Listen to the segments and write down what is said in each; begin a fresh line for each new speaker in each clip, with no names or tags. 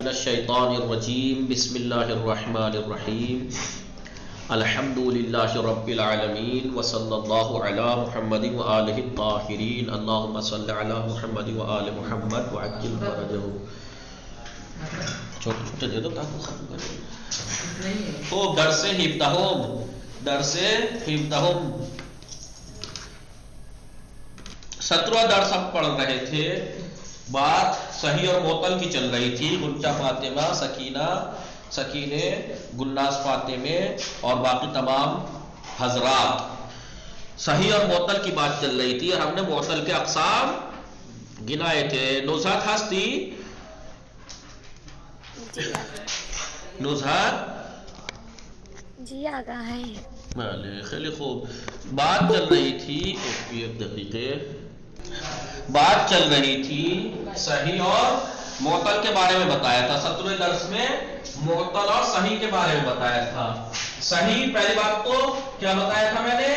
من الشیطان الرجیم بسم اللہ الرحمن الرحیم الحمد للہ رب العالمین وصلی اللہ علی محمد وآلہ الطاہرین اللہم صلی علی محمد وآل محمد وعجل فرجہ. چھوٹے چھوٹے دے دو تاکہ ختم کریں. خوب درس حفظہم 17واں درس ہم پڑھ رہے تھے. بات صحیح اور معطل کی چل رہی تھی. گنجا فاطمہ، سکینے، گلناز فاطمے اور باقی تمام حضرات صحیح اور معطل کی بات چل رہی تھی اور ہم نے معطل کے اقسام گنائے تھے. نزہت ہستی نزہت
جی آگاہ ہے.
خیلی خوب. بات چل رہی تھی ایک دقیقے بات چل رہی تھی صحیح اور معطل کے بارے میں بتایا تھا. 17ویں درس میں معطل اور صحیح کے بارے میں بتایا تھا. صحیح پہلی بات تو کیا بتایا تھا میں نے؟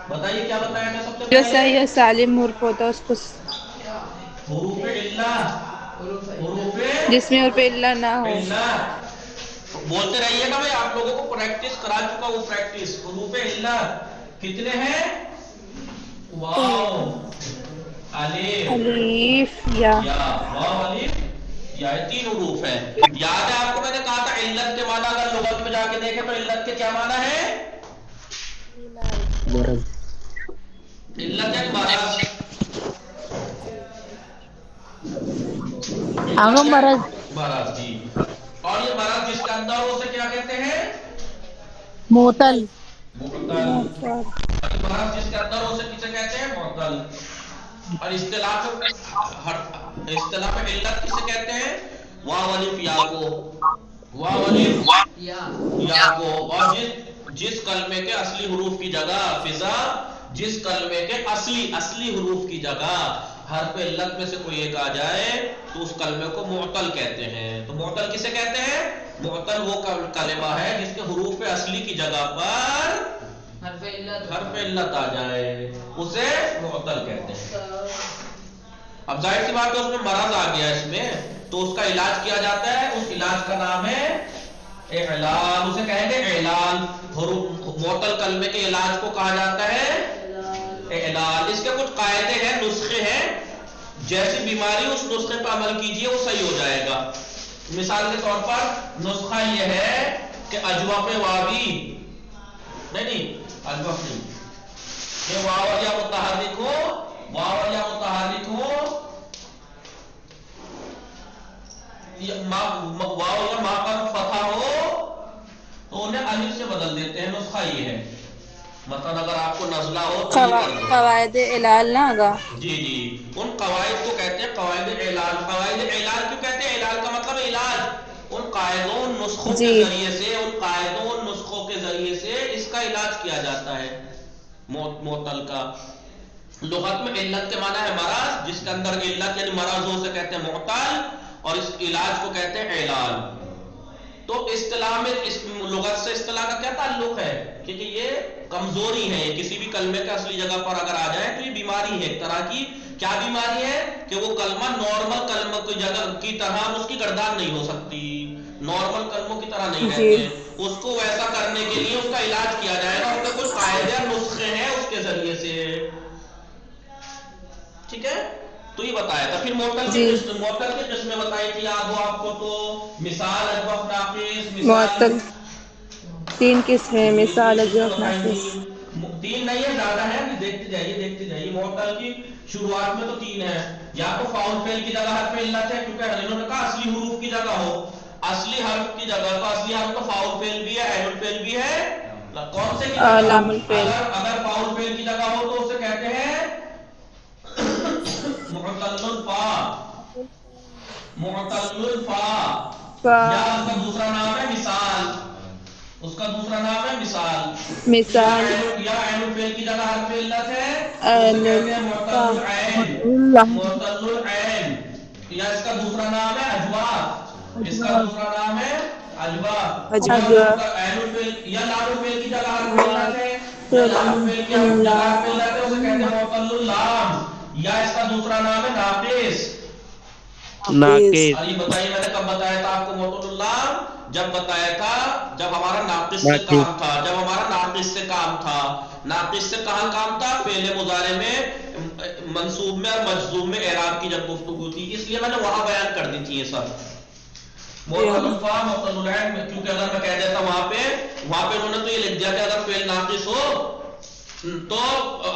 بتائیے کیا بتایا تھا سب سے
جو
پہلے؟
صحیح اور سالم حرف ہوتا ہے اس کو
حروف
جس میں حرف علہ نہ ہو.
بولتے رہیے گا. میں آپ لوگوں کو پریکٹس کرا چکا ہوں. پریکٹس حروف علہ کتنے ہیں؟ واو،
الف، یا.
واو، الف، یا. 3 حروف ہیں. یاد ہے آپ کو میں نے کہا تھا علت کے معنی اگر لغت میں جا کے دیکھیں تو علت کے کیا معنی ہے؟
مرض.
علت ہے مرض.
آگا مرض.
مرض جی. اور یہ مرض جس کے اندر ہو اسے کیا کہتے ہیں؟
معطل.
معطل. مرض جس کے اندر ہو اسے کسے کہتے ہیں؟ معطل. اور اصطلاح میں علت کسے کہتے ہیں؟ واو الف یا کو. واو الف یا کو. اور جس کلمے کے اصلی حروف کی جگہ فضا، جس کلمے کے اصلی حروف کی جگہ حرف علت میں سے کوئی ایک آ جائے تو اس کلمے کو معطل کہتے ہیں. تو معطل کسے کہتے ہیں؟ معطل وہ کلمہ ہے جس کے حروف اصلی کی جگہ پر حرف علت آ جائے اسے معطل کہتے ہیں. اب ظاہر سی بات ہے اس میں مرض آ گیا اس میں تو اس کا علاج کیا جاتا ہے. اس علاج کا نام ہے اعلال. اسے کہیں گے اعلال. معطل کلمے کے علاج کو کہا جاتا ہے اعلال. اس کے کچھ قاعدے ہیں، نسخے ہیں. جیسی بیماری اس نسخے پر عمل کیجئے وہ صحیح ہو جائے گا. مثال کے طور پر نسخہ یہ ہے کہ اجوف واوی نہیں اجوف نہیں، یہ واو یا متحرک ہو، واو یا متحرک ہو، واو یا ما پر فتح ہو تو انہیں الف سے بدل دیتے ہیں. نسخہ یہ ہے. مثلا اگر آپ کو نزلہ ہو تو یہ کر دو.
قواعد علال نہ آگا.
جی ان قواعد کو کہتے ہیں قواعد اعلال. قواعد اعلال کیوں کہتے ہیں؟ اعلال کا مطلب علاج. ان قاعدوں نسخوں کے ذریعے سے اس کا علاج کیا جاتا ہے. معطل کا لغت میں علت کے معنی ہے مرض، جس کے اندر علت یعنی مرض ہو اسے کہتے ہیں معطل اور اس علاج کو کہتے ہیں اعلال. تو اصطلاح میں اس لغت سے اصطلاح کا کیا تعلق ہے؟ کیونکہ یہ کمزوری ہے. کسی بھی کلمے کے اصلی جگہ پر اگر آ جائے تو یہ بیماری ہے ایک طرح کی. کیا بیماری ہے؟ کہ وہ کلمہ نارمل کلمہ کی جگہ کی طرح اس کی گردان نہیں ہو سکتی، نارمل کلموں کی طرح نہیں رہتے. اس کو ویسا کرنے کے لیے اس کا علاج کیا جائے گا. اس کے کچھ قاعدے اور نسخے ہیں اس کے ذریعے سے. ٹھیک ہے، تو یہ بتایا تھا. پھر معطل کی قسمیں بتائی تھی یاد ہو آپ کو تو. مثال اجوف ناقص.
معطل 3 قسمیں. مثال اجوف ناقص
3 نہیں ہے، زیادہ ہے. دیکھتے جائیے. معطل کی شروعات میں تو 3 ہے. یا تو فاعل فعل کی جگہ حرف علت ہے کیونکہ انہوں نے کہا اصلی حروف کی جگہ ہو. اصلی حرف کی جگہ تو اصلی حرف تو فاعل فعل بھی ہے، عین الفعل بھی ہے. کون سے کی جگہ؟
لام الفعل.
اگر فاعل فعل کی جگہ ہو تو اسے کہتے ہیں معطل الفا. معطل الفا. یا اس کا دوسرا نام ہے مثال. اس کا دوسرا نام ہے مثال. یا عین الفعل کی جگہ حرف علت ہے تو اسے کہتے ہیں معطل العین. معطل العین. یا اس کا دوسرا نام ہے اجواف. اس کا دوسرا نام ہے اجواف. یا عین الفعل یا لام الفعل کی جگہ حرف علت ہے، یا لام الفعل کی جگہ حرف علت ہے اسے کہتے ہیں معطل اللام. یا اس کا دوسرا نام ہے ناقص.
ناقص
ابھی بتائیے میں نے کب بتایا تھا آپ کو معطل اللام؟ جب بتایا تھا جب ہمارا ناقص سے
ناقص
کام تھا، جب ہمارا ناقص سے کام تھا. ناقص سے کہاں کام تھا؟ فعل مضارع میں، منصوب میں اور مجزوم میں اعراب کی جب گفتگو تھی، اس لیے میں نے وہاں بیان کر دی تھی یہ سب. معطل الفا معطل العین، کیونکہ اگر میں کہہ دیتا وہاں پہ انہوں نے تو یہ لکھ دیا کہ اگر فعل ناقص ہو تو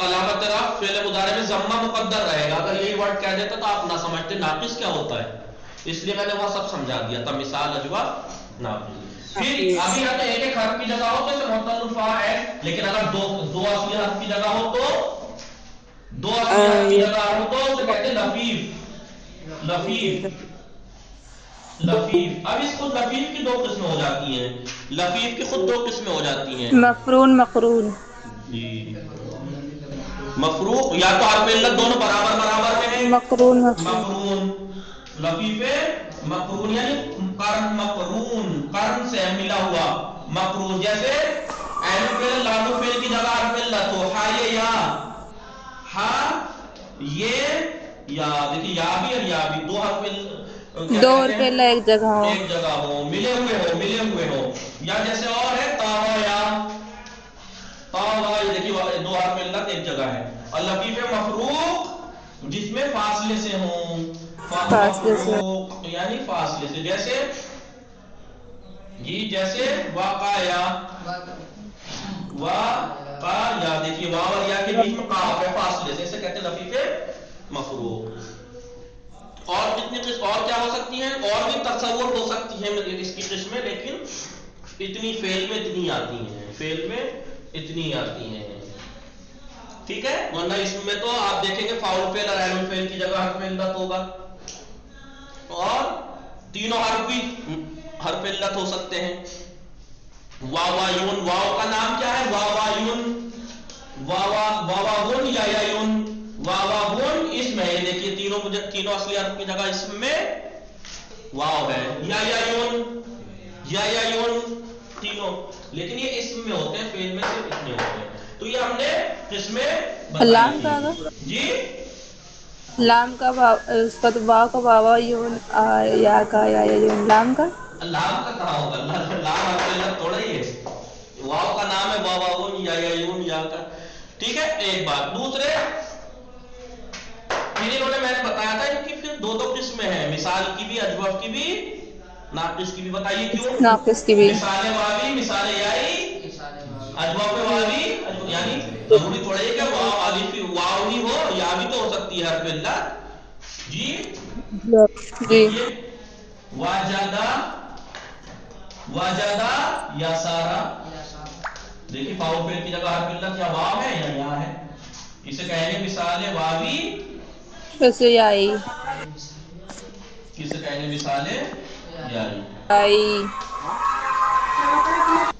علامت رفع فعل مضارع میں ضمہ مقدر رہے گا. اگر یہی ورڈ کہہ دیتا تو آپ نہ سمجھتے ناقص کیا ہوتا ہے، اس لیے میں نے وہ سب سمجھا دیا تھا، مثال اجواب ناقص. پھر ابھی اگر ایک ایک حرف کی جگہ ہو تو اسے معطل الفا ہے، لیکن اگر دو اصلی حرف کی جگہ ہو تو اسے کہتے ہیں لفیف. اب اس کو لفیف کی دو قسمیں ہو جاتی ہیں، لفیف کی خود دو قسمیں ہو جاتی ہیں.
مفرون مقرون
جی مفروق یا تو حرف علت دونوں برابر میں ہیں.
مقرون
مقرون لفیف مقرون یعنی قرن، مقرون قرن سے ملا ہوا مقرون، جیسے عین فعل لام فعل کی جگہ حرف علت ہو، ہا یہ یا، ہا یہ یا. دیکھیے یا بھی اور یا بھی دو حرف
دو حرف ایک جگہ ہو،
ایک جگہ ہو، ملے ہوئے ہو. یا جیسے اور ہے تاوا یا، یہ دیکھیے دو حرف علت ایک جگہ ہے. اور لفیف مفروق جس میں فاصلے سے ہوں،
فاصلے سے
مفروق یعنی فاصلے سے، جیسے جیسے واقعیا، دیکھیے واو اور یا کے بیچ میں قاف ہے فاصلے سے، اسے کہتے ہیں لفیف مفروق. اور کتنی قسم اور کیا ہو سکتی ہیں، اور بھی تصور ہو سکتی ہیں اس کی قسمیں، لیکن اتنی فعل میں اتنی آتی ہیں. ٹھیک ہے، ورنہ اس میں تو آپ دیکھیں گے فاؤل فعل اور عین فعل کی جگہ حرف علت ہوگا، اور تینوں حرف بھی حرف علت ہو سکتے ہیں. واوایون، واو کا نام کیا ہے؟ واوایون، واواون یا یایون. واواون اسم ہے، یہ دیکھیے تینوں اصلی حرف کی جگہ اسم میں واو ہے. یایون تینوں، لیکن یہ اسم میں ہوتے ہیں، فعل میں صرف اتنے ہوتے ہیں. تو یہ ہم نے قسمیں
لام
بتائی
کا
تھی. جی
لام کا اس کا تو واو کا واوا یون، یا کا یا یون، لام کا
لام کا کہاں ہوگا؟ لام حرف علت تھوڑا ہی ہے، واو کا نام ہے واواون یا یایون یا کا. ٹھیک ہے، ایک بات. دوسرے پھر انہوں نے میں نے بتایا تھا ان کی پھر دو قسمیں ہیں، مثال کی بھی، اجوف کی بھی، ناقص کی بھی. بتائیے کیوں؟
ناقص کی بھی
مثال واوی، مثال یائی، اجوف واوی، یعنی ضروری تھوڑا ہے کہ واو الف واو ہی ہو، یا بھی تو ہو سکتی ہے حرف علت. جی
جی
دیکھیے واجدہ یا سارا، دیکھیے فاؤل فعل کی جگہ حرف علت یا واو ہے یا یا ہے، اسے کہیں گے مثال واوی.
ویسے یائی
کسے کہیں گے مثال یائی.
آئی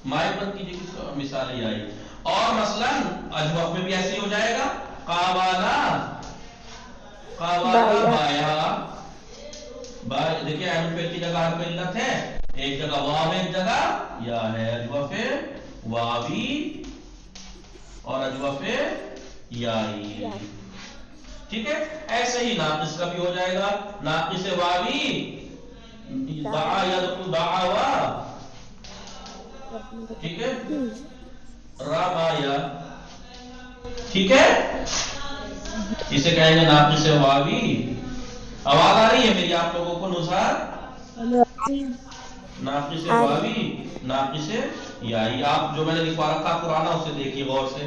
مائل بند کیجیے کس کو، مثال یائی. اور مثلا اجوف میں بھی ایسے ہی ہو جائے گا، قابالا بایا. دیکھیے عین فعل کی جگہ حرف علت ہے، ایک جگہ واو ہے، ایک جگہ یا ہے. اجوف واوی اور اجوف یائی. ٹھیک ہے، ایسے ہی ناقص کا بھی ہو جائے گا، ناقص واوی دعا یدعو دعوا. ٹھیک ہے، ربایا. ٹھیک ہے، اسے کہیں گے ناقص واوی. آواز آ رہی ہے میری آپ لوگوں کو؟ نزار ناقص واوی، ناقص یائی. آپ جو میں نے لکھوا رکھا پرانا اسے دیکھیے غور سے،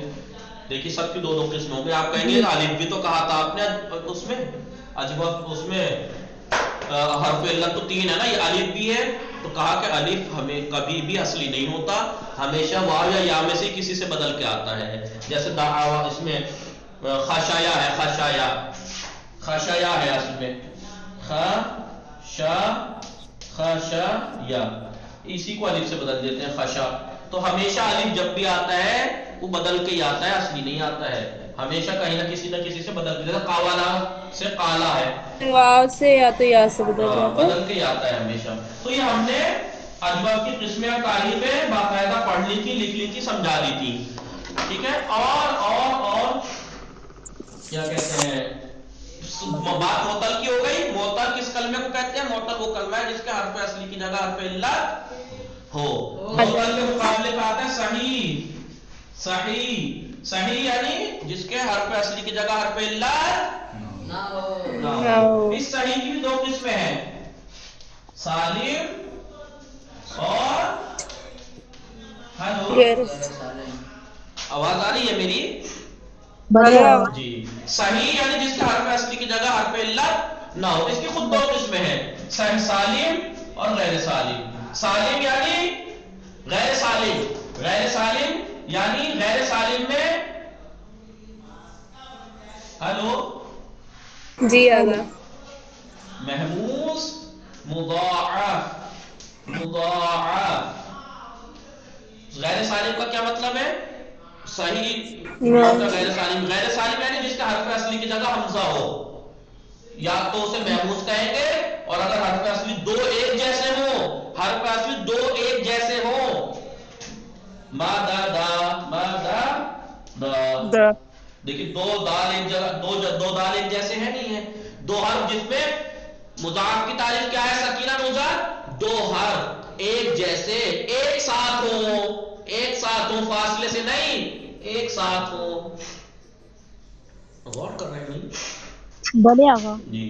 دیکھیے سب کی دو قسم ہوں گے. آپ کہیں گے الف بھی تو کہا تھا آپ نے اس میں اجوف، اس میں حرف علت تو تین ہے نا، یہ الف بھی ہے، تو کہا کہ الف ہمیں کبھی بھی اصلی نہیں ہوتا، ہمیشہ واو یا یا میں سے کسی سے بدل کے آتا ہے. جیسے دعوا، اس میں خشایا ہے، خشایا ہے اصل میں، خشایا، اسی کو الف سے بدل دیتے ہیں خشا. تو ہمیشہ الف جب بھی آتا ہے وہ بدل کے ہی آتا ہے، اصلی نہیں آتا ہے، ہمیشہ کہیں نہ کسی سے بدل کے. قاوالا سے قالا ہے،
واو سے یا تو یا سے بدل جاتا ہے.
بدل کے ہی آتا ہے ہمیشہ. تو یہ ہم نے اجوف کی قسمیں اور تعریفیں باقاعدہ پڑھ لی تھی، لکھ لی تھی، سمجھا لی تھی. ٹھیک ہے، اور کیا کہتے ہیں، بات معطل کی ہو گئی. معطل کس کلمے کو کہتے ہیں؟ معطل وہ کلمہ ہے جس کے حرف اصلی کی جگہ حرف علت ہو. معطل کے مقابلے پہ آتا ہے صحیح. صحیح صحیح یعنی جس کے حرف اصلی کی جگہ حرف علت نہ ہو. اس صحیح کی بھی دو قسمیں ہیں، سالم اور ہلو آواز آ رہی ہے میری؟ جی. صحیح یعنی جس کے حرف اصلی کی جگہ حرف علت نہ ہو. اس کی خود دو قسمیں ہیں، سالم اور غیر سالم. سالم یعنی غیر سالم. غیر سالم یعنی غیر سالم میں ہلو
جی آگا
محموز مضاعف. مضاعف غیر سالم کا کیا مطلب ہے؟ صحیح اور غیر سالم. غیر سالم یعنی جس کا حرف اصلی کی جگہ حمزہ ہو، یا تو اسے محموز کہیں گے، اور اگر حرف اصلی دو ایک جیسے ہوں، حرف اصلی دو ایک جیسے ہوں، مادا دا مادا دا. دیکھیں دو دال ایک جگہ، دو دال ایک جیسے ہیں نہیں ہیں. دو حرف جس میں مضاعف کی تعریف کیا ہے سکینہ نوزاد؟ دو حرف ایک جیسے ایک ساتھ ہوں. ایک ساتھ ہوں، فاصلے سے نہیں، ایک ساتھ ہوں. غور کر رہے ہیں
بولے آگا
جی.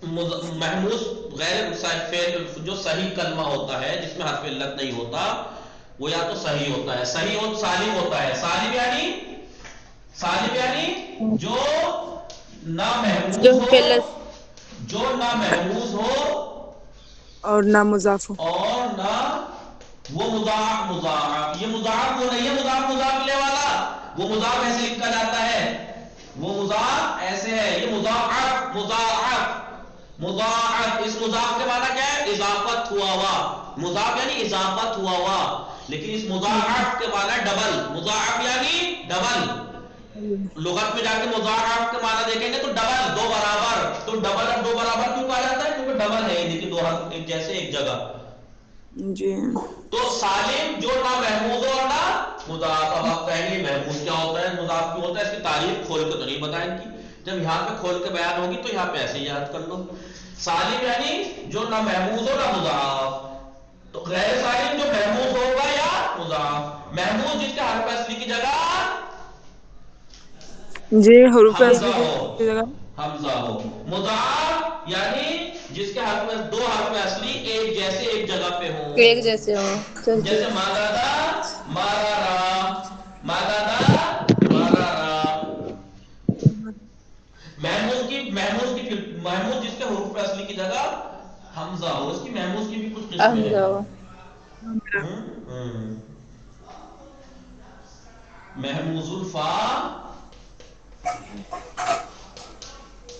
محموز غیر جو صحیح کلمہ ہوتا ہے جس میں حرف علت نہیں ہوتا، وہ یا تو صحیح ہوتا ہے، صحیح ہو سالم ہوتا ہے. سالم یعنی جو نہ محموز ہو، جو نہ محموز ہو
اور نہ مضاف ہو
اور نہ وہ مضاعف. مضاعف یہ مضاعف وہ نہیں ہے مضاعف مضاف لے والا. وہ مضاعف ایسے لکھا جاتا ہے، وہ مضاعف ایسے ہے. یہ مضاعف مضاعف مضاعف. اس مضاعف کے معنی کیا ہے؟ اضافت ہوا ہوا. مضاعف یعنی اضافت ہوا ہوا. لیکن اس مضاعف کے معنی ڈبل. مضاعف یعنی ڈبل. لغت میں جا کے مضاعف کے معنی دیکھیں گے تو ڈبل، دو برابر. تو ڈبل اور دو برابر کیوں کہا جاتا ہے؟ کیونکہ ڈبل ہے. یہ دیکھیں دو حرف ایک جیسے ایک جگہ.
جی.
تو سالم جو نہ محموز اور نہ مضاعف. اب آپ کہیں گے محموز کیا ہوتا ہے، مضاعف کیوں ہوتا ہے؟ اس کی تعریف کھول کے تو نہیں بتائیں گی. جب یہاں پہ کھول کے بیان ہوگی تو یہاں پہ ایسے ہی یاد کر لو. سالم یعنی جو نہ محموز ہو نہ مضاعف. تو غیر سالم جو محموز ہوگا یا مضاعف. محموز جس کے حرف اصلی کی جگہ
جی حروف
حمزہ
اصلی
ہو،
کی جگہ
حمزہ ہو. مضاعف یعنی جس کے حرف میں دو حرف اصلی ایک جیسے ایک جگہ پہ ہوں.
ایک جیسے ہو.
جیسے مادادا مارارا، مادادا مارارا. محموز جس کے حروف اصلی کی جگہ حمزہ ہو. اس کی محموز کی بھی کچھ قسمیں ہیں. محموز الفا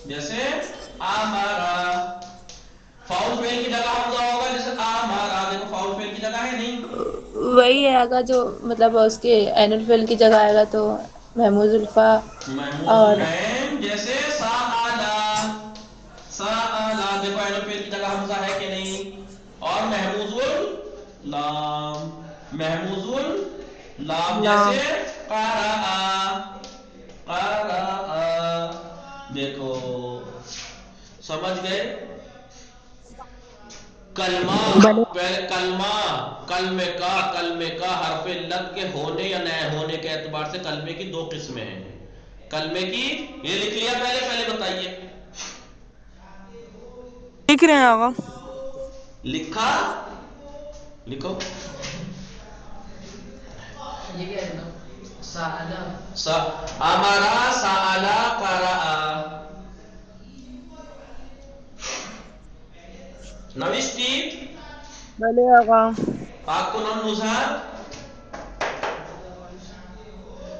جیسے آمارا. فاؤل فعل کی جگہ حمزہ ہوگا جیسے آمارا. دیکھو فاؤل فعل کی جگہ ہے نہیں،
وہی ہے آگا جو مطلب اس کے عین الفعل کی جگہ آئے گا تو محموز الفا.
محموز
اور
العین جیسے سآلا. سآلا دیکھو عین الفعل کی جگہ حمزہ ہے کہ نہیں. اور محموز اللام. محموز اللام جیسے قرآ. قرآ. دیکھو سمجھ گئے؟ کلمے کا حرف علت کے ہونے یا نہ ہونے کے اعتبار سے کلمے کی دو قسمیں ہیں. کلمے کی یہ لکھ لیا پہلے بتائیے.
لکھ رہے ہیں آقا.
لکھا لکھو. ہمارا سآلا قرآ. نوشتی
بھلے آقا.
آپ کو نام نزہت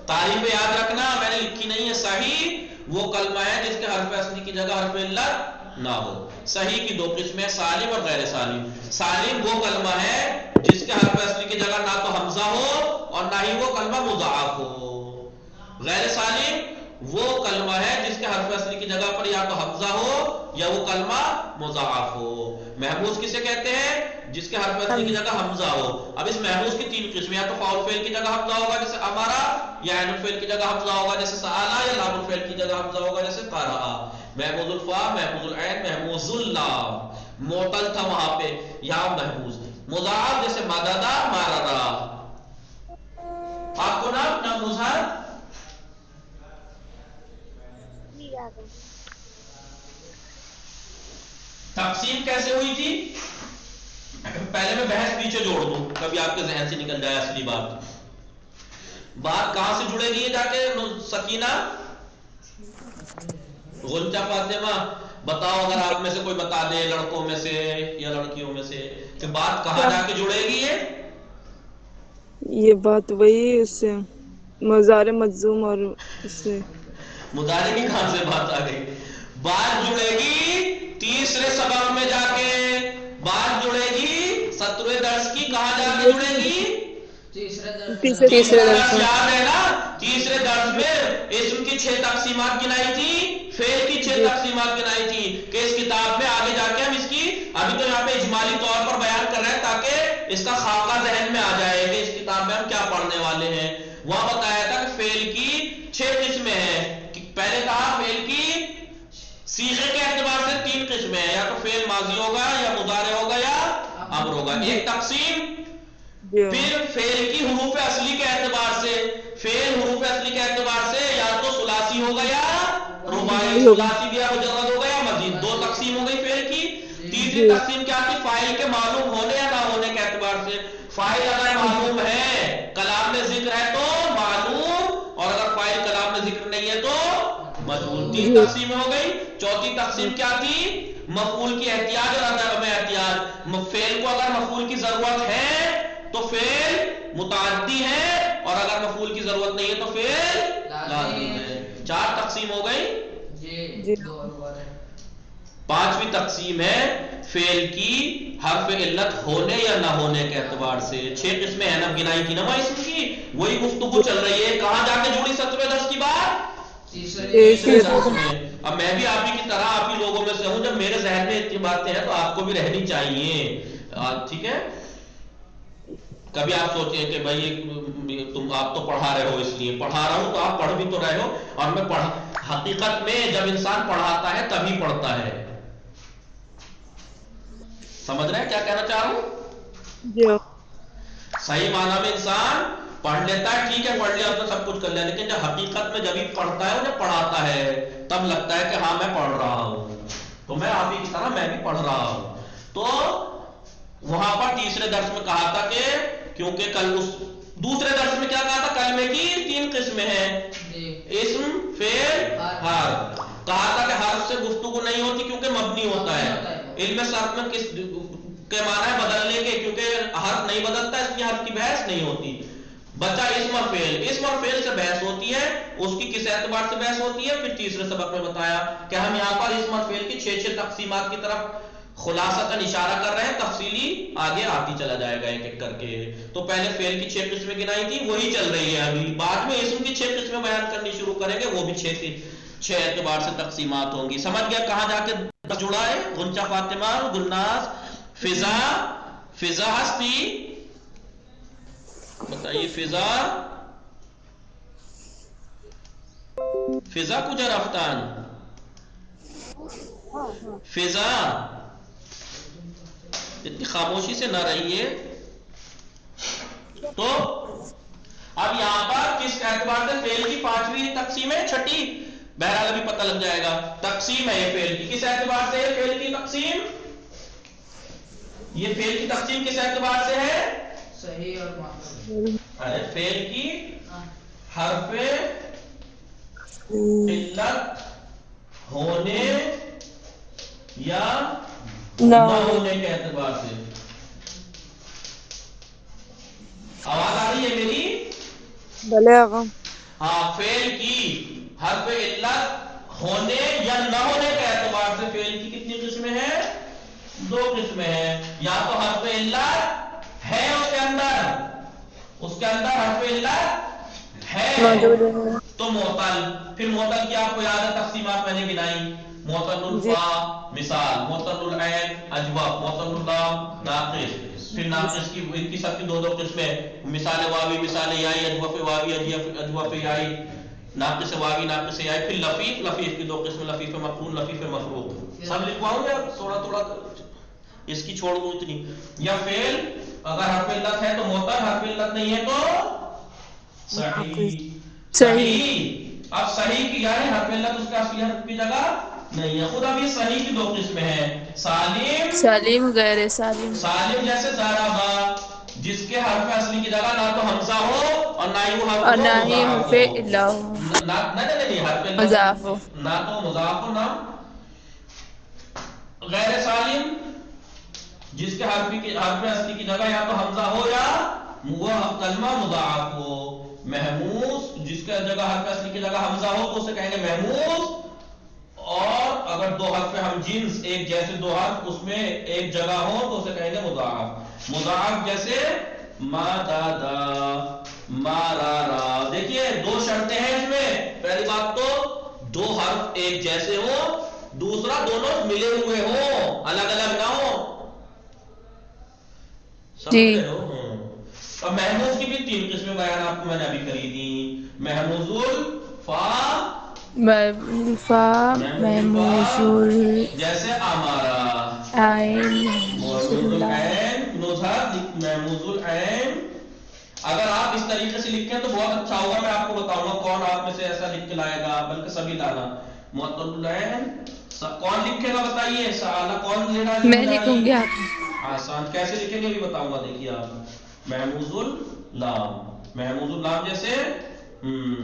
تعریف یاد رکھنا میں نے لکھی نہیں ہے. صحیح وہ کلمہ ہے جس کے حرف اصلی کی جگہ حرف علت نہ ہو. صحیح کی دو قسمیں سالم اور غیر سالم. سالم وہ کلمہ ہے جس کے حرف اصلی کی جگہ نہ تو حمزہ ہو اور نہ ہی وہ کلمہ مضاعف ہو. غیر سالم وہ کلمہ ہے جس کے حرف اصلی کی جگہ پر یا تو حمزہ ہو یا وہ کلمہ مضاعف ہو. محموز کسے کہتے ہیں؟ جس کے حرف اصلی کی جگہ حمزہ ہو. اب اس محموز کی تین قسم، یا تو فاعل فعل کی جگہ حمزہ ہوگا جیسے امارا، یا عین الفعل کی جگہ حمزہ ہوگا جیسے سآلا، یا لام الفعل کی جگہ حمزہ ہوگا جیسے قرأ. محموز الفا، محموز العین، محموز اللام. معتل تھا وہاں پہ، یہاں محموز. مضاعف جیسے مددا، ماررا. آپ کو نا مظہر تقسیم کیسے ہوئی تھی؟ پہلے میں بحث پیچھے جوڑ دوں، کبھی آپ کے ذہن سے نکل جائے اصلی بات. بات کہاں سے جڑے گی جا کے سکینہ؟ غنچہ فاطمہ بتاؤ، اگر آپ میں سے کوئی بتا دے، لڑکوں میں سے یا لڑکیوں میں سے، کہ بات کہاں جا کے جڑے گی؟
یہ بات وہی اس سے مضارع مجزوم اور اس سے
مضارع کی کہاں سے بات آ گئی؟ بات جڑے گی تیسرے سبق میں جا کے. بات جڑے گی 17ویں درس کی کہاں جا کے جڑے گی؟ تیسرا درس یاد ہے نا؟ تیسرے درس میں اسم کی 6 تقسیمات گنائی تھی، فعل کی 6 تقسیمات گنائی تھی، کہ اس کتاب میں آگے جا کے ہم اس کی ابھی تو یہاں پہ اجمالی طور پر بیان کر رہے ہیں تاکہ اس کا خاکہ ذہن میں آ جائے کہ اس کتاب میں ہم کیا پڑھنے والے ہیں. وہاں بتایا تھا کہ فعل کی 6 قسمیں ہیں. پہلے کہا فعل کی صیغے کے اعتبار سے 3 قسمیں ہیں، یا تو فعل ماضی ہوگا، یا مضارع ہوگا، یا امر ہوگا. ایک تقسیم. پھر فعل کی حروف اصلی کے اعتبار سے، فعل حروف اصلی کے اعتبار سے یا تو ثلاثی ہوگا یا رباعی. ثلاثی بھی یا مجرد ہوگا یا مزید. 2 تقسیم ہو گئی فعل کی. تیسری تقسیم کیا تھی؟ فاعل کے معلوم ہونے یا نہ ہونے کے اعتبار سے. فاعل اگر معلوم ہے، کلام میں ذکر ہے تو معلوم، اور اگر فاعل کلام میں ذکر نہیں ہے تو مجہول. 3 تقسیمیں ہو گئی. چوتھی تقسیم کیا تھی؟ مفعول کی احتیاج اور عدم احتیاج. فعل کو اگر مفعول کی ضرورت ہے تو فعل متعدی ہے، اور اگر مفعول کی ضرورت نہیں ہے تو فعل لازمی ہے. 4 تقسیم ہو گئی. پانچویں تقسیم ہے فعل کی حرف علت ہونے یا نہ ہونے کے اعتبار سے. 6 قسمیں ہیں نا، گنائی تھی نا وہ اسم کی، وہی گفتگو چل رہی ہے. کہاں جا کے جڑی 17ویں درس کی بات؟ تیسرے درس میں. اب میں بھی آپ ہی کی طرح آپ ہی لوگوں میں سے ہوں، جب میرے ذہن میں اتنی باتیں ہیں تو آپ کو بھی رہنی چاہیے. ٹھیک ہے؟ کبھی آپ سوچیں کہ بھائی تم آپ تو پڑھا رہے ہو، اس لیے پڑھا رہا ہوں تو آپ پڑھ بھی تو رہے ہو. اور میں حقیقت میں جب انسان پڑھاتا ہے تبھی پڑھتا ہے. سمجھ رہے ہیں کیا کہنا چاہ رہا ہوں؟ صحیح معنی میں انسان پڑھ لیتا ہے، ٹھیک ہے پڑھ لیا تو سب کچھ کر لیا، لیکن جب حقیقت میں جب ہی پڑھتا ہے جب پڑھاتا ہے تب لگتا ہے کہ ہاں میں پڑھ رہا ہوں. تو میں آپ ہی کی طرح میں بھی پڑھ رہا ہوں. تو وہاں پر تیسرے درس میں کہا تھا کہ کیونکہ کل اس دوسرے درس میں کیا کہا تھا؟ کلمے کی 3 قسمیں ہیں، اسم، فعل، حرف. کہا تھا کہ حرف سے گفتگو نہیں ہوتی کیونکہ مبنی ہوتا ہے. علم صرف میں کس کے معنی ہے؟ بدلنے کے، کیونکہ حرف نہیں بدلتا اس لیے حرف کی بحث نہیں ہوتی. بچہ اسم اور فعل، اسم اور فعل سے بحث ہوتی ہے. اس کی کس اعتبار سے بحث ہوتی ہے؟ پھر تیسرے سبق میں بتایا کہ ہم یہاں پر اسم اور فعل کی 6 تقسیمات کی طرف خلاصتاً اشارہ کر رہے ہیں، تفصیلی آگے آتی چلا جائے گا ایک ایک کر کے. تو پہلے فعل کی 6 قسمیں گنائی تھی، وہی چل رہی ہے ابھی. بعد میں اسم کی 6 قسمیں بیان کرنی شروع کریں گے، وہ بھی 6 اعتبار سے تقسیمات ہوں گی. سمجھ گیا کہاں جا کے جڑا ہے؟ غنچہ فاطمہ، گلناز، فضا. فضا ہستی بتائیے. فضا کجا رفتان؟ فضا اتنی خاموشی سے نہ رہیے. تو اب یہاں پر کس اعتبار سے فعل کی 5ویں تقسیم ہے، 6ٹھی بہرحال ابھی پتہ لگ جائے گا. تقسیم ہے یہ فعل کی، کس اعتبار سے ہے فعل کی تقسیم؟ یہ فعل کی تقسیم کس اعتبار سے ہے؟ صحیح اور معقول. ارے فعل کی حرف علت ہونے یا نہ ہونے کے اعتبار سے. آواز آ رہی ہے میری؟
بھلے آقا.
ہاں، فعل کی حرف علت ہونے یا نہ ہونے کے اعتبار سے فعل کی کتنی قسمیں ہیں؟ 2 قسمیں ہیں. یا تو حرف علت ہے اس کے اندر حرف علت ہے، تو معطل، پھر معطل کی آپ کو یاد ہے تقسیمات میں نے گنائی، معطل الفا مثال، معطل العین اجوف، معطل اللام ناقص، پھر ناقص کی ان کی سب کی دو قسمیں، مثال واوی مثال یائی، اجوف واوی اجوف یائی، ناقص واوی ناقص یائی، پھر لفیف، لفیف کی دو قسمیں، لفیف مقرون لفیف مفروق، سب لکھواؤں گے تھوڑا تھوڑا، اس کی چھوڑ دوں اتنی. یا فعل اگر حرف علت ہے تو معطل، حرف علت نہیں ہے تو صحیح. صحیح، اب صحیح کی یعنی حرف علت اس کا اصلی حرف کی جگہ نہیں ہے. خود اب یہ صحیح کی دو قسمیں ہیں،
سالم غیر سالم.
سالم جیسے ضربا، جس کے حرف اصلی کی جگہ نہ تو حمزہ ہو اور نہ ہی وہ حرف
اور نہ ہی
مضاعف
حرف
ہو،
الا ہو،
نہیں حرف
مضاف ہو.
نہ تو مضاف ہو نہ غیر سالم، جس کے حرف اصلی کی جگہ یا تو حمزہ ہو یا وہ کلمہ مضاعف ہو. محموس، جس کے جگہ حرف اصلی کی جگہ حمزہ ہو تو اسے کہیں گے محموس، اور اگر دو حرف ہم جنس ایک جیسے دو حرف اس میں ایک جگہ ہو تو اسے کہیں گے مضاعف. مضاعف جیسے مادادا، مارارا. دیکھیے دو شرطیں ہیں اس میں، پہلی بات تو دو حرف ایک جیسے ہوں، دوسرا دونوں ملے ہوئے ہوں، الگ الگ نہ ہو. سمجھ رہے ہو؟ اب محموز کی بھی تین قسمیں بیان آپ کو میں نے ابھی کری دی. محموز الفا،
محموز
جیسے امارا، محموز العین نظہر، محموز العین. اگر آپ اس طریقے سے لکھیں تو بہت اچھا ہوگا. میں آپ کو بتاؤں گا کون آپ میں سے ایسا لکھ کے لائے گا، بلکہ سبھی لانا. معطل العین کون لکھے گا بتائیے؟ سوال کون لے رہا ہے؟
میں لکھوں گی. آپ
آسان کیسے لکھیں گے بھی بتاؤں گا. دیکھیے آپ محموز اللام، محموز اللام جیسے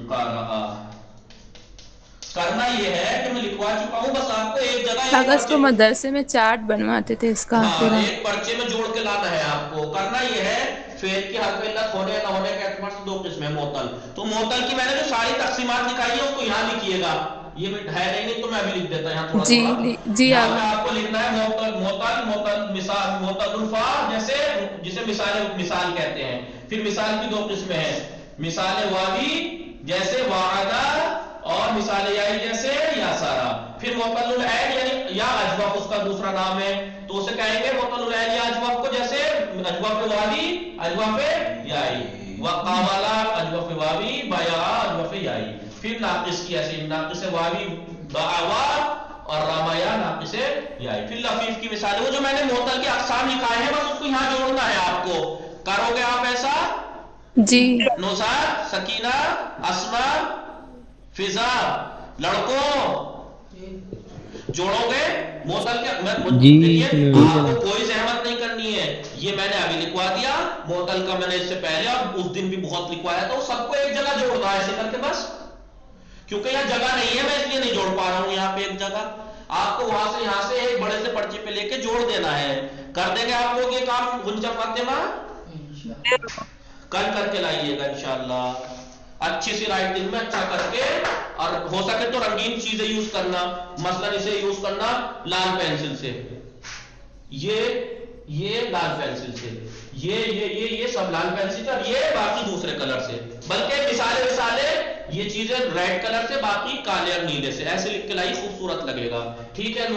قارآ. کرنا یہ ہے کہ میں لکھوا چکا ہوں، بس آپ کو ایک جگہ
کاغذ کو مدرسے میں چارٹ بنواتے تھے اس کا پورا،
ایک پرچے میں جوڑ کے لانا ہے آپ کو. کرنا یہ ہے فعل کی حرف علت ہونے نہ ہونے کے اعتبار سے دو قسمیں معطل. تو معطل کی میں نے جو ساری تقسیمات دکھائی ہے اس کو یہاں لکھیے گا. یہ ہے نہیں تو میں بھی لکھ دیتا یہاں تھوڑا تھوڑا.
جی
یہاں پہ آپ کو لکھنا ہے معطل مثال، معطل الفا جیسے جسے مثال کہتے ہیں. پھر مثال کی دو قسمیں ہیں، مثال واوی جیسے وعدہ، اور مثال یائی جیسے یا سارا. پھر معطل العین یعنی یا اجوف اس کا دوسرا نام ہے، تو اسے کہیں گے معطل العین یا اجوف کو، جیسے اجوف واوی اجوف یائی، وقابلا اجوف واوی بایا اجوف یائی. پھر ناقص کی ایسے ناقص واوی باوا اور رامایا ناقص یائی. پھر لفیف کی مثال، وہ جو میں نے معطل کے اقسام لکھائے ہیں بس اس کو یہاں جوڑنا ہے آپ کو. کرو گے آپ ایسا؟
جی.
نوزاد، سکینہ، اسما، فضا، لڑکوں جوڑو گے معطل کے. دیکھیے آپ کو کوئی زحمت نہیں کرنی ہے، یہ میں نے ابھی لکھوا دیا. معطل کا میں نے اس سے پہلے اور اس دن بھی بہت لکھوایا تھا. سب کو ایک جگہ جوڑنا ہے ایسے کر کے بس، کیونکہ یہاں جگہ نہیں ہے میں اس لیے نہیں جوڑ پا رہا ہوں. یہاں پہ ایک جگہ آپ کو وہاں سے یہاں سے ایک بڑے سے پرچے پہ لے کے جوڑ دینا ہے. کر دیں گے آپ لوگ یہ کام گنجا فاطمہ؟ کل کر کے لائیے گا انشاءاللہ. اچھی سی رائٹنگ میں اچھا کر کے، اور ہو سکے تو رنگین چیزیں یوز کرنا، مثلا اسے یوز کرنا لال پینسل سے، یہ لال پینسل سے، یہ سب لال پینسل سے، اور یہ باقی دوسرے کلر سے، بلکہ مثالے یہ چیزیں ریڈ کلر سے، باقی کالے اور نیلے سے. ایسے لکھ کے لائی، خوبصورت لگے گا. ٹھیک ہے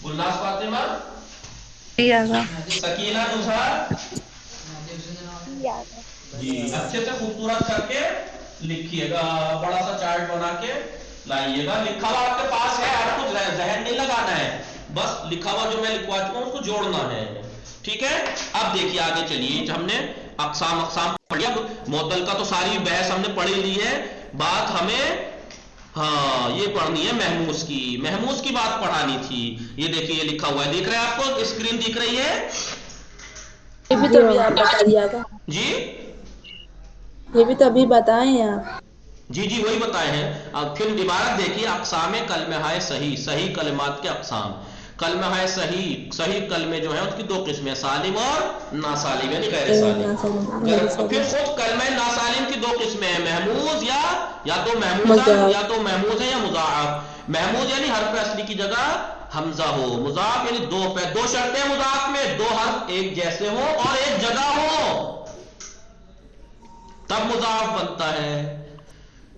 گلناز فاطمہ، سکینہ، نزہر جی اچھے سے خوبصورت کر کے لکھیے گا. بڑا سا چارٹ بنا کے لائیے گا. لکھا ہوا آپ کے پاس ہے، آپ کو ذہن نہیں لگانا ہے، بس لکھا ہوا جو میں لکھوا چکا ہوں اس کو جوڑنا ہے. ٹھیک ہے؟ اب دیکھیے آگے چلیے. ہم نے اقسام پڑھی. اب معطل کا تو ساری بحث ہم نے پڑھی لی ہے. بات ہمیں یہ پڑھنی ہے محموز کی. محموز کی بات پڑھانی تھی. یہ دیکھیے یہ لکھا ہوا ہے، دیکھ رہے ہیں آپ کو اسکرین دکھ رہی ہے؟
یہ بھی تو ابھی آپ بتا دیا تھا.
جی
یہ بھی تو ابھی بتائیں آپ.
جی وہی بتائے ہیں. اب پھر عبارت دیکھیے، اقسام کلمہ صحیح، صحیح کلمات کے اقسام. کلمہ صحیح کلمے جو ہیں اس کی دو قسمیں، سالم اور ناسالم یعنی غیر سالم. پھر خود کلمہ ناسالم کی دو قسمیں ہیں، محموز یا تو محموزہ یا تو محموز ہے یا مضاعف. محموز یعنی حرف اصلی کی جگہ حمزہ ہو. مضاعف یعنی دو شرطیں مضاعف میں، دو حرف ایک جیسے ہوں اور ایک جگہ ہو تب مضاعف بنتا ہے.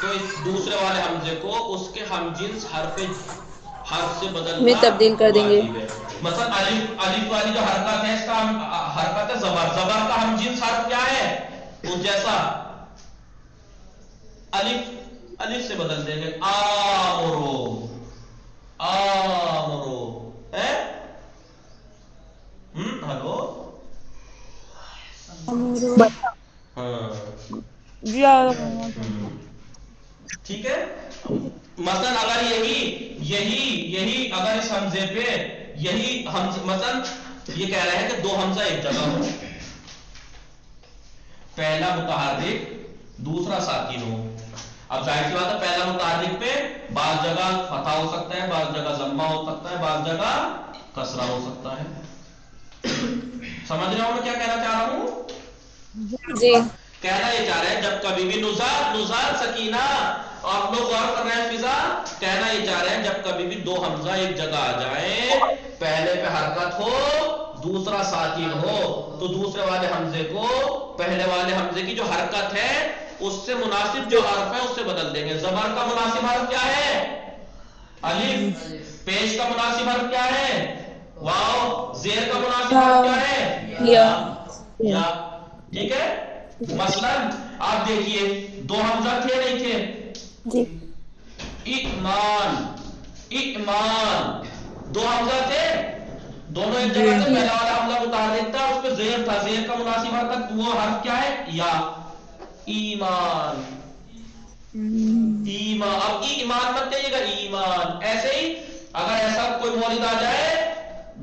تو اس دوسرے والے حمزے کو اس کے ہم جنس حرف سے
میں
بدلنا
تبدیل کر دیں گے.
واجب ہے. مثلا الف والی جو حرکت ہے اس کا حرکت ہے زبر. زبر کا ہم جنس حرف کیا ہے؟ اس جیسا الف سے بدل دیں گے. آمرو ہے. ہلو. ہاں
جی آگا.
ٹھیک ہے. مثلا اگر یہی اگر اس حمزے پہ یہی مثلا یہ کہہ رہے ہیں کہ دو حمزہ ایک جگہ ہو، پہلا متحرک دوسرا ساکن ہو. اب ظاہر سی بات ہے پہلا متحرک پہ بعض جگہ فتح ہو سکتا ہے، بعض جگہ ضمہ ہو سکتا ہے، بعض جگہ کسرہ ہو سکتا ہے. سمجھ رہے ہو میں کیا کہنا چاہ رہا ہوں؟
جی.
کہنا یہ چاہ رہے ہیں جب کبھی بھی نزار سکینہ اور لوگ غور کر رہے ہیں فضا، کہنا یہ چاہ رہے ہیں جب کبھی بھی دو حمزہ ایک جگہ آ جائیں، پہلے پہ حرکت ہو دوسرا ساکن ہو، تو دوسرے والے حمزے کو پہلے والے حمزے کی جو حرکت ہے اس سے مناسب جو حرف ہے اس سے بدل دیں گے. زبر کا مناسب حرف کیا ہے؟ الف. پیش کا مناسب حرف کیا ہے؟ واو. زیر کا مناسب حرف کیا ہے؟ یا. ٹھیک ہے. مثلا آپ دیکھیے دو حمزہ تھے نہیں تھے؟
جی.
ایمان دو حمزہ تھے، دونوں ایک جگہ تھے. پہلا والا حمزہ متحرک تھا، اس پہ زیر تھا. زیر کا مناسب حرکت وہ حرف کیا ہے؟ یا. ایمان. اب ایمان مت کہیے گا، ایمان. ایسے ہی اگر ایسا کوئی مورد آ جائے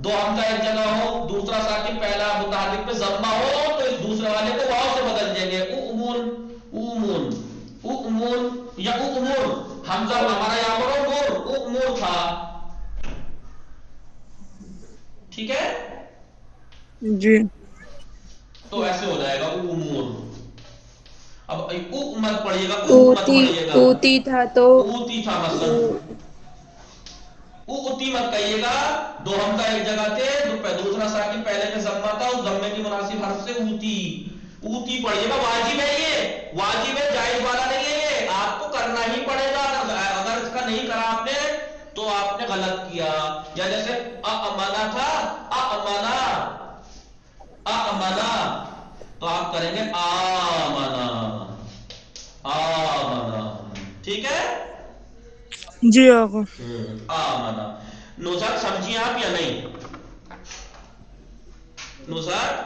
دو حمزہ ایک جگہ ہو، دوسرا ساکن پہلا متحرک پہ ضمہ ہو، تو اس دوسرے والے کو واو سے بدل دیں گے. اؤمن یا اؤمر. حمزہ ہمارا یہاں پر اؤمر تھا. ٹھیک ہے.
جی.
تو ایسے ہو جائے گا اؤمر. اب او مت پڑھیے گا، او مت پڑھیے گا.
اوتی تھا تو
اوتی تھا مثلا. اوتی مت کہیے گا، دو حمزہ ایک جگہ تھے، دوسرا ساکن پہلے میں ضمہ تھا، اس ضمے کی مناسب حرف سے اوتی پڑھیے گا. واجب ہے، یہ واجب ہے، جائز والا نہیں ہے. یہ آپ کو کرنا ہی پڑے گا. اگر اس کا نہیں کرا آپ نے تو آپ نے غلط کیا. یا جیسے امانا تھا، امانا تو آپ کریں گے آمنا. ٹھیک ہے.
جی آقا.
آمنا. نوزاد سمجھیے آپ یا نہیں؟ نوزاد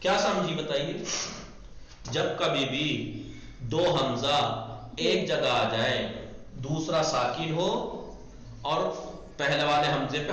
کیا سمجھی بتائیے؟ جب کبھی بھی دو حمزہ ایک جگہ آ جائے، دوسرا ساکن ہو اور پہلے والے حمزے پہ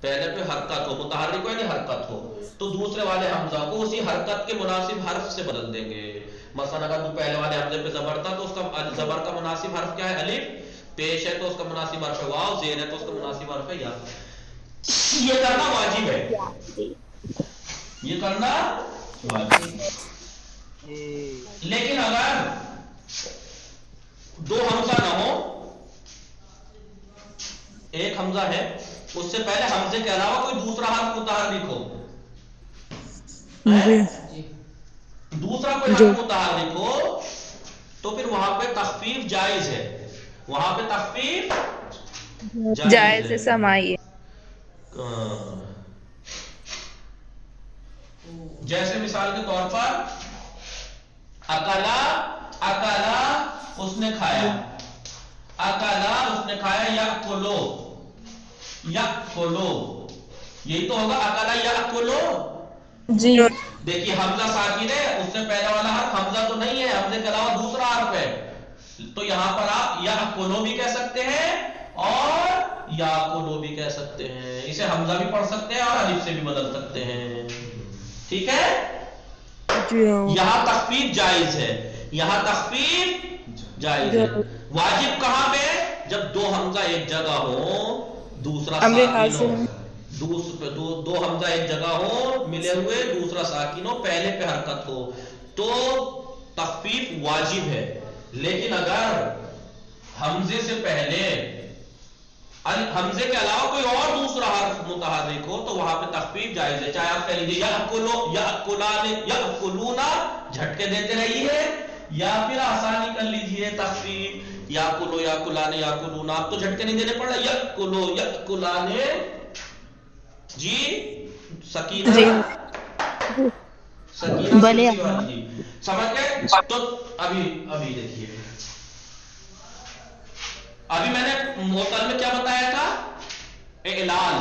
پہلے پہ حرکت ہو، متحرک ہو یعنی حرکت ہو، تو دوسرے والے حمزہ کو اسی حرکت کے مناسب حرف سے بدل دیں گے. مثلا اگر تو پہلے والے حمزے پہ زبر تھا تو اس کا زبر کا مناسب حرف کیا ہے؟ الف. پیش ہے تو اس کا مناسب حرف ہے واو. زیر ہے تو اس کا مناسب حرف ہے یا. یہ کرنا واجب ہے، یہ کرنا واجب. لیکن اگر دو حمزہ نہ ہو، ایک حمزہ ہے، اس سے پہلے حمزے کے علاوہ کوئی دوسرا حرف متحرک ہو، دوسرا کوئی حرف متحرک ہو، تو پھر وہاں پہ تخفیف جائز ہے. وہاں پہ تخفیف
جائز سمائی.
جیسے مثال کے طور پر اکلا اس نے کھایا، اکلا اس نے کھایا. یاکلو یہی تو ہوگا، اکلا یاکلو.
جی.
دیکھیے حمزہ ساکن ہے، اس سے پہلا والا حرف حمزہ تو نہیں ہے، حمزے کے علاوہ دوسرا حرف ہے، تو یہاں پر آپ یاکلو بھی کہہ سکتے ہیں اور یاکلو بھی کہہ سکتے ہیں. اسے حمزہ بھی پڑھ سکتے ہیں اور الف سے بھی بدل سکتے ہیں. ٹھیک ہے. یہاں تخفیف جائز ہے، یہاں تخفیف جائز ہے. واجب کہاں پہ؟ جب دو حمزہ ایک جگہ ہو، دوسرا ساکن ہو. دو حمزہ ایک جگہ ہو ملے ہوئے، دوسرا ساکن ہو، پہلے پہ حرکت ہو، تو تخفیف واجب ہے. لیکن اگر حمزے سے پہلے حمزے کے علاوہ کوئی اور دوسرا حرف متحرک ہو تو وہاں پہ تخفیف جائز ہے. چاہے آپ کہہ لیجیے یأکلو یأکلان یأکلونا جھٹکے دیتے رہیے, یا پھر آسانی کر لیجیے تخفیف یأکلو یأکلان یأکلونا. آپ تو جھٹکے نہیں دینے پڑ رہا, یأکلو یأکلان. جی سکینہ
جی
سکینہ
بلے
سلسی والی جی سمجھ گئے. تو ابھی دیکھیے, ابھی میں نے معتل میں کیا بتایا تھا, اعلال.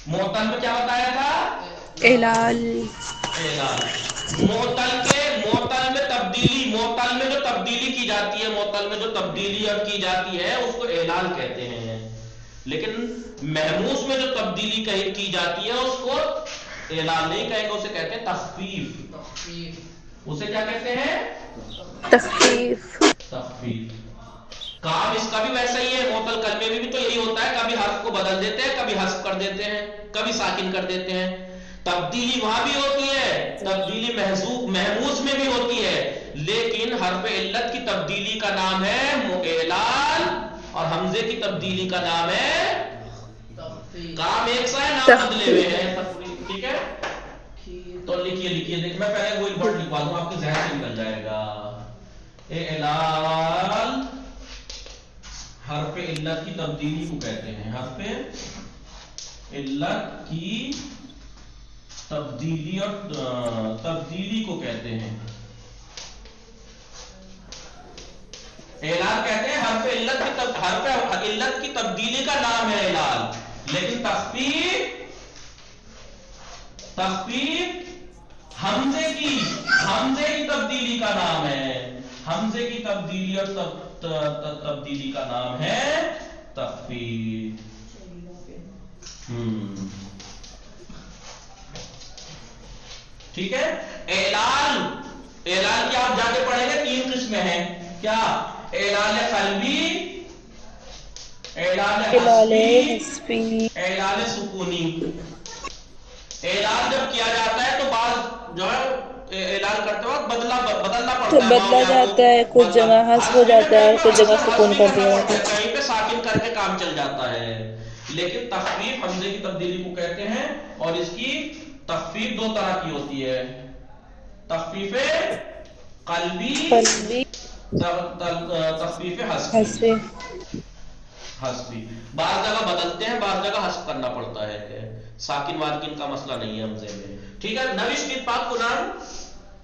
معتل میں کیا بتایا تھا,
اعلال.
اعلال. معتل میں تبدیلی, معتل میں جو تبدیلی کی جاتی ہے, معتل میں جو تبدیلی کی جاتی ہے اس کو اعلال کہتے ہیں. لیکن محموس میں جو تبدیلی کی جاتی ہے اس کو اعلال نہیں کہیں گے, اسے کہتے ہیں تخفیف. اسے کیا کہتے ہیں,
تخفیف.
تخفیف. کام اس کا بھی ویسا ہی ہے, معطل کلمے میں بھی تو یہی ہوتا ہے, کبھی حرف کو بدل دیتے ہیں, کبھی حذف کر دیتے ہیں, کبھی ساکن کر دیتے ہیں. تبدیلی وہاں بھی ہوتی ہے, تبدیلی محموس میں بھی ہوتی ہے, لیکن حرف علت کی تبدیلی کا نام ہے اعلال اور حمزے کی تبدیلی کا نام ہے کام ایک سا ہے, نام بدلے ہوئے ہیں. ٹھیک ہے, تو لکھیے دیکھ, میں پہلے وہی ورڈ لکھوا دوں, آپ کے ذہن سے نکل جائے گا. اعلال حرف علت کی تبدیلی کو کہتے ہیں, حرف علت کی تبدیلی اور تبدیلی کو کہتے ہیں اعلال. کہتے ہیں حرف علت کی تبدیلی کا نام ہے اعلال, لیکن تخفیف حمزے کی تبدیلی کا نام ہے. حمزے کی تبدیلی اور تبدیلی کا نام ہے تخفیف. ٹھیک ہے. اعلال کی آپ جا کے پڑھیں گے, 3 قسمیں ہیں. کیا, اعلال قلبی, اعلال حسبی, اعلال سکونی. اعلال جب کیا جاتا ہے تو بعض جو ہے اعلان کرتے وقت بدلنا
تو
پڑتا ہے
بدلا
معاویہ کو.
جاتا ہے, کچھ جگہ حذف ہو
حذف میں
جاتا ہے
کہیں
اور
پہ
کچھ جگہ
اکثر حذف
سکون
بھی
کر
کرنا
دیا
پڑتا
جاتا
ہے,
ہے.
کہیں پہ ساکن کر کے کام چل جاتا ہے. لیکن تخفیف حمزے کی تبدیلی کو کہتے ہیں, اور اس کی تخفیف 2 طرح کی ہوتی ہے, تخفیف قلبی,
قلبی
تخفیف
حسبی.
حسبی. بعض جگہ بدلتے ہیں, بعض جگہ حذف کرنا پڑتا ہے, ساکن واکن کا مسئلہ نہیں ہے حمزے میں. ٹھیک ہے. نوش کی پاک قرآن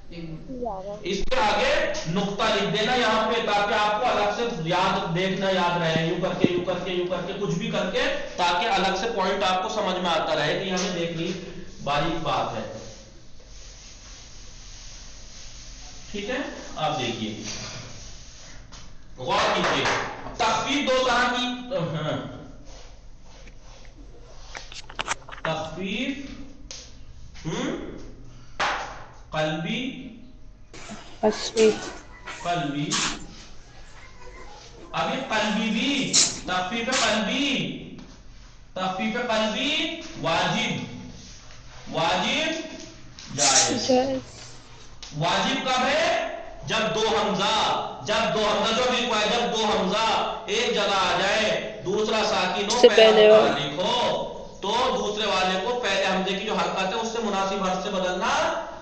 اس کے آگے نقطہ لکھ دینا یہاں پہ, تاکہ آپ کو الگ سے دیکھنا یاد رہے, یوں کر کے کچھ بھی کر کے, تاکہ الگ سے پوائنٹ آپ کو سمجھ میں آتا رہے کہ ہمیں دیکھنی باریک بات ہے. ٹھیک ہے, آپ دیکھیے غور کیجیے. تخفیف 2 طرح کی, تخفیف قلبی,
حسبی.
قلبی. ابھی قلبی بھی, تخفیف قلبی واجب جائز. واجب کب ہے, جب دو حمزہ جو بھی ہوا ہے, جب 2 حمزہ ایک جگہ آ جائے, دوسرا ساکن ہو,
سے
پہلا
پہلے
متحرک ہو, تو دوسرے والے کو پہلے حمزے کی جو حرکت ہے اس سے مناسب حرف سے بدلنا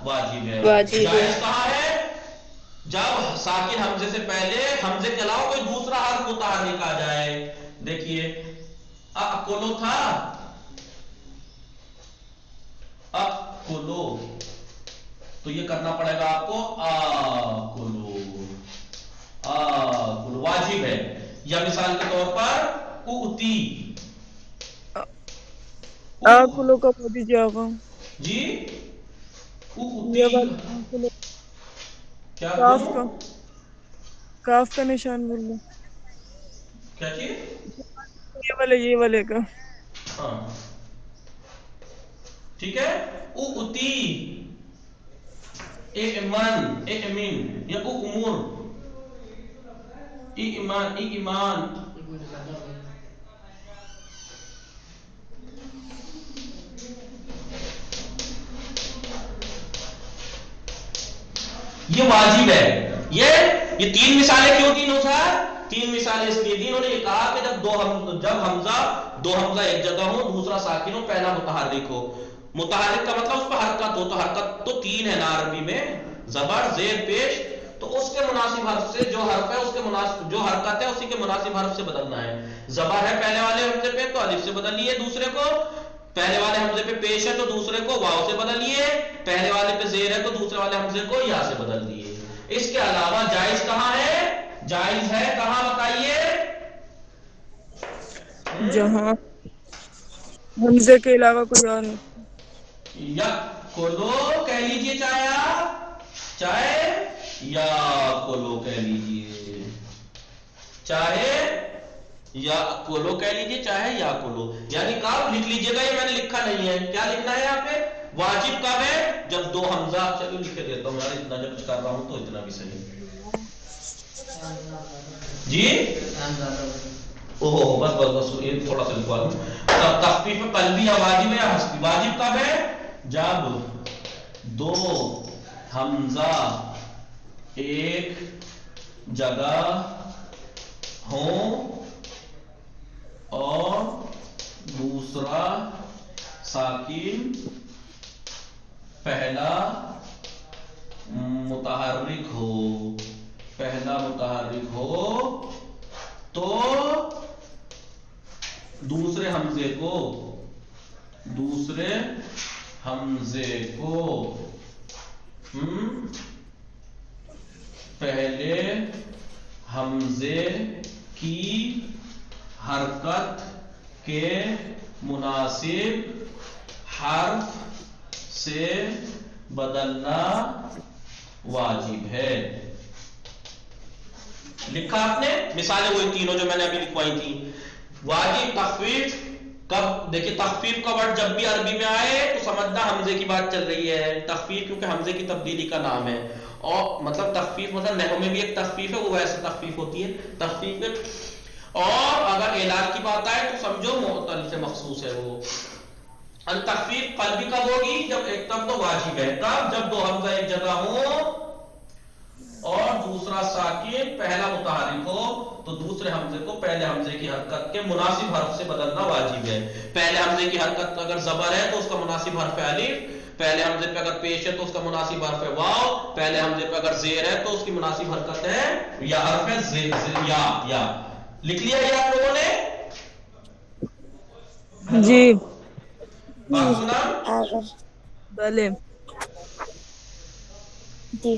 واجب ہے.
واجب ہے.
جائز کہاں ہے, جب ساکن حمزے سے پہلے حمزے کے علاوہ کوئی دوسرا حرف متحرک آ جائے. دیکھیے اکلو تھا, اکلو, تو یہ کرنا پڑے گا آپ کو آکلو, واجب ہے. یا مثال کے طور پر اؤتی,
آکلو کا بول دیجیے آقا.
جی
یہ
اؤتی,
والا
کیا
کاف
بولوں,
کا نشان بول دو.
کیا چیز,
یہ والے کا.
ہاں ٹھیک ہے. اؤتی, اِمن, یا اؤمر, ایمان. یہ واجب ہے. یہ 3 مثالیں کیوں دی نوسار, تین مثالیں اس لیے دی انہوں نے یہ کہا کہ جب حمزہ ایک جگہ ہو، دوسرا ساکن ہو، پہلا متحرک ہو. متحرک کا مطلب اس پہ حرکت ہو، تو حرکت تو تین ہے نا عربی میں، زبر، زیر، پیش. تو اس کے مناسب حرف سے جو حرف ہے، اس کے مناسب جو حرکت ہے اسی کے مناسب حرف سے بدلنا ہے. زبر ہے پہلے والے حمزے پہ تو الف سے بدلیے، دوسرے کو پہلے والے حمزے پہ پیش ہے تو دوسرے کو واو سے بدلیے، پہلے والے پہ زیر ہے تو دوسرے والے حمزے کو یا سے بدل دیے. اس کے علاوہ جائز کہاں ہے؟ جائز ہے کہاں بتائیے؟
جہاں حمزے کے علاوہ کوئی اور نہیں.
یا کولو کہہ لیجیے چاہے آپ، چاہے یا کولو کہہ لیجیے، چاہے یا کولو کہہ لیجیے، چاہے یا کولو. یعنی کب لکھ لیجیے گا، یہ میں نے لکھا نہیں ہے، کیا لکھنا ہے یہاں پہ؟ واجب کب ہے؟ جب دو حمزہ. چلو لکھ کے دیتا ہوں یار، اتنا جب کچھ کر رہا ہوں تو اتنا بھی صحیح. جی اوہ بس یہ تھوڑا سا لکھوا دوں. تخفیف قلبی یا واجب ہے یا حسبی؟ واجب کب ہے؟ جب دو حمزہ ایک جگہ ہوں اور دوسرا ساکن پہلا متحرک ہو، پہلا متحرک ہو تو دوسرے حمزے کو پہلے حمزے کی حرکت کے مناسب حرف سے بدلنا واجب ہے. لکھا آپ نے؟ مثالیں وہی تینوں جو میں نے ابھی لکھوائی تھی. واجب تخفیف کب؟ دیکھیں تخفیف کا ورڈ جب بھی عربی میں آئے تو سمجھنا حمزے کی بات چل رہی ہے. تخفیف کیونکہ حمزے کی تبدیلی کا نام ہے، اور مطلب تخفیف مطلب نحو میں بھی ایک تخفیف ہے، وہ ویسے تخفیف ہوتی ہے تخفیف میں. اور اگر اعلان کی بات آئے تو سمجھو معتل سے مخصوص ہے وہ. تخفیف قلبی کب ہوگی؟ جب ایک تب تو واجب ہے، تب جب دو حمزہ ایک جگہ ہو اور دوسرا ساکن پہلا متحرک ہو تو دوسرے حمزے کو پہلے حمزے کی حرکت کے مناسب حرف سے بدلنا واجب ہے. پہلے حمزے کی حرکت اگر زبر ہے تو اس کا مناسب حرف ہے الف، پہلے حمزے پہ اگر پیش ہے تو اس کا مناسب حرف ہے واو، پہلے حمزے پہ اگر زیر ہے تو اس کی مناسب حرکت ہے یا حرف ہے زیر یا. لکھ لیا یہ آپ لوگوں نے؟
جی
بات سنا؟
بھلے
جی.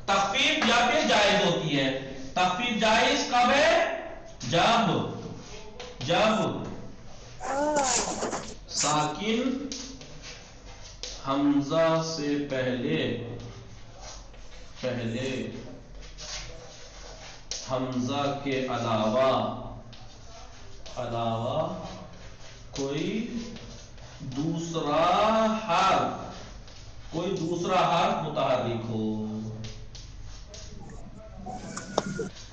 تخفیف یا پھر جائز ہوتی ہے. تخفیف جائز کب ہے؟ جب ساکن حمزہ سے پہلے حمزہ کے علاوہ کوئی دوسرا حرف متحرک ہو.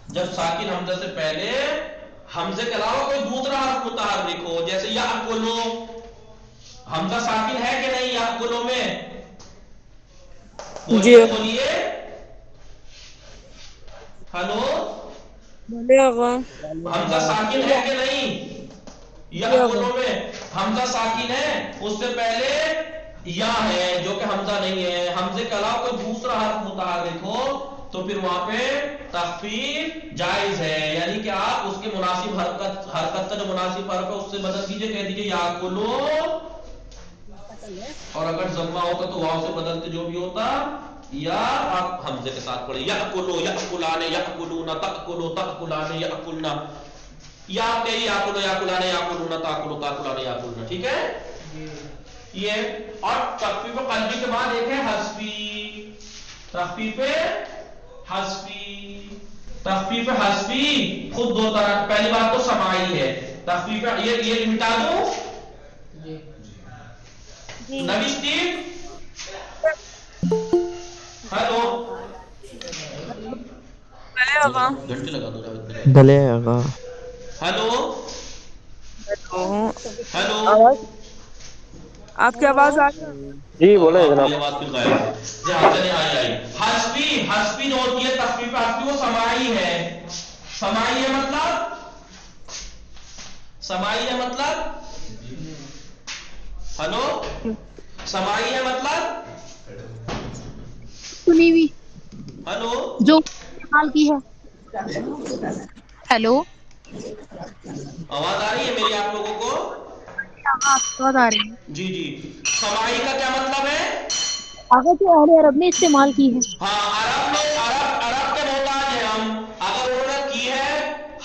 جب ساکن حمزہ سے پہلے حمزے کے علاوہ کوئی دوسرا حرف متحرک ہو، جیسے یأکلو، حمزہ ساکن ہے کہ نہیں یأکلو میں؟ بولیے ہلو، حمزہ ساکن ہے کہ نہیں یأکلو میں؟ حمزہ ساکن ہے، اس سے پہلے یا ہے جو کہ حمزہ نہیں ہے. حمزے کے علاوہ کوئی دوسرا حرف متحرک ہو تو پھر وہاں پہ تخفیف جائز ہے. یعنی کہ آپ اس کے مناسب حرکت کا جو مناسب حرف ہے اس سے بدل دیجئے، کہہ دیجئے یاکلو، اور اگر ضمہ ہوتا تو واو سے بدلتے جو بھی ہوتا، یا آپ حمزے کے ساتھ پڑھیں یاکلو، یاکلانے، یاکلون، تاکلو، تاکلانے، یاکلنا، یا آپ کہیے یاکلو، یاکلانے، یاکلون، تاکلو، تاکلانے، یاکلنا. ٹھیک ہے یہ. اور تخفیف قلبی کے بعد ایک ہے حذفی. تخفیف حذفی خود دو طرح. پہلی بات تو سماعی ہے تخفیف، یہ مٹا دوں نوشتی. ہلو گھنٹے لگا دو
بھلے آقا.
ہلو
ہیلو
ہلو
آپ کی آواز آ رہی ہے؟
جی بولے جناب.
یہ بات کیوں غائب ہے؟ جہاں چلے آئی حسبی جو ہوتی ہے تخفیف حسبی وہ سماعی ہے. سماعی ہے مطلب ہلو سماعی ہے مطلب
سنی ہوئی
ہلو
جو استعمال کی ہے. ہیلو
آواز آ رہی ہے میری آپ لوگوں کو؟
آپ کی آواز آ رہی ہے.
جی سماعی کا کیا مطلب ہے؟
اگر جو اہل عرب نے استعمال کی ہے.
ہاں عرب کے محتاج ہیں ہم. اگر انہوں نے کی ہے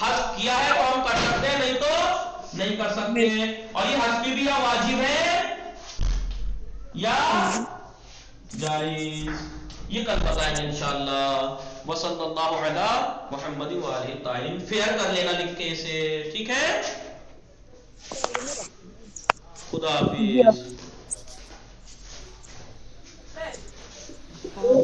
حذف کیا ہے تو ہم کر سکتے ہیں نہیں تو نہیں کر سکتے ہیں. اور یہ حذفی بھی یا واجب ہے یا جائز یہ کل بتائیں گے انشاءاللہ. وصلی اللہ علی محمد وآلہ الطاہرین. فیئر کر لینا لکھ کے اسے ٹھیک ہے. خدا
جی
حافظ.